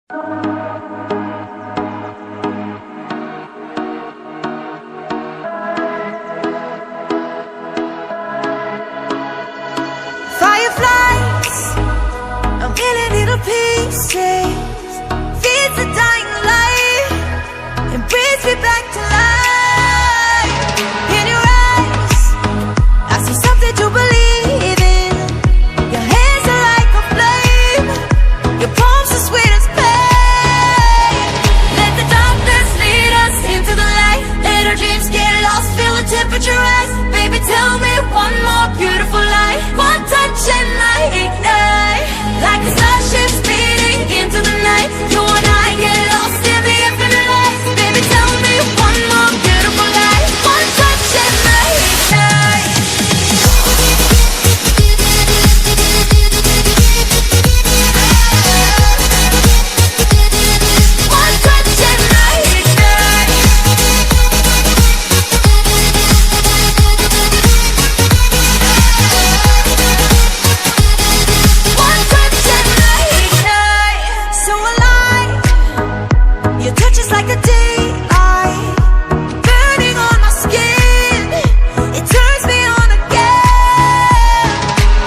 Fireflies, a million little pieces, feeds the dying light and brings me back to life. In your eyes, I see something to believe in. Your hands are like a flame, your palms are sweet as pain. Let the darkness lead us into the light. Let our dreams get lost, feel the temperature rise. Baby, tell me one more beautiful lie. One touch and I ignite, like a starship speeding into the night. You and I get lost in the infinite light. Baby, tell me one more beautiful lie. One touch and I ignite. One touch and I ignite. One touch and I ignite. So alive, your touch is like a daylight, burning on my skin. It turns me on again.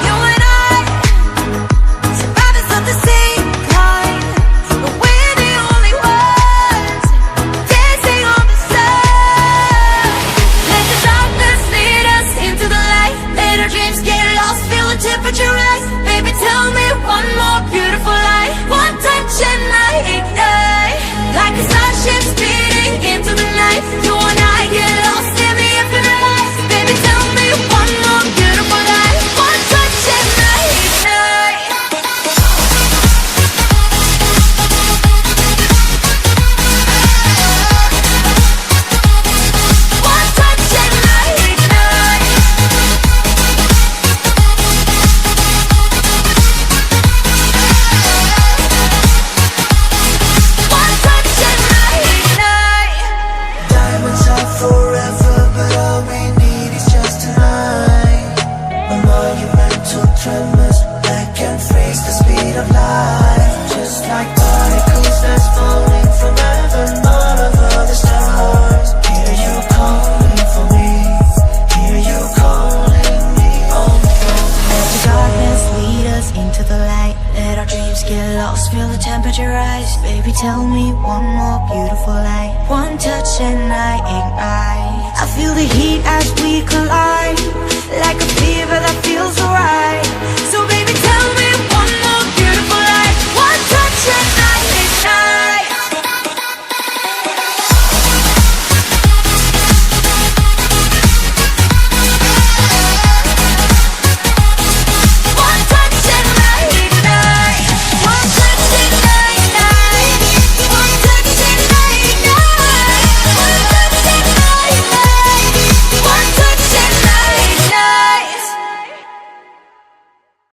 You and I, survivors of the same kind, but we're the only ones dancing on the sun. Let the darkness lead us into the light. Let our dreams get lost, feel the temperature rise. Baby, tell me one more beautiful lie. One touch and I ignite, like a starship speeding into the night. You and I get lost in the infinite light. Baby, tell me one more beautiful lie. One touch and I ignite. One touch and I ignite. One touch and I ignite. Diamonds are forever, but all we need is just tonight. A monumental tremors that can freeze the speed of light. Just like particles that's falling from heaven, all over the stars. Hear you calling for me, hear you calling me on the phone. Let the darkness lead us into the light. Let our dreams get lost, feel the temperature rise. Baby, tell me one more beautiful lie. One touch and I ignite. I feel the heat as we collide, like a fever that feels alright. So baby,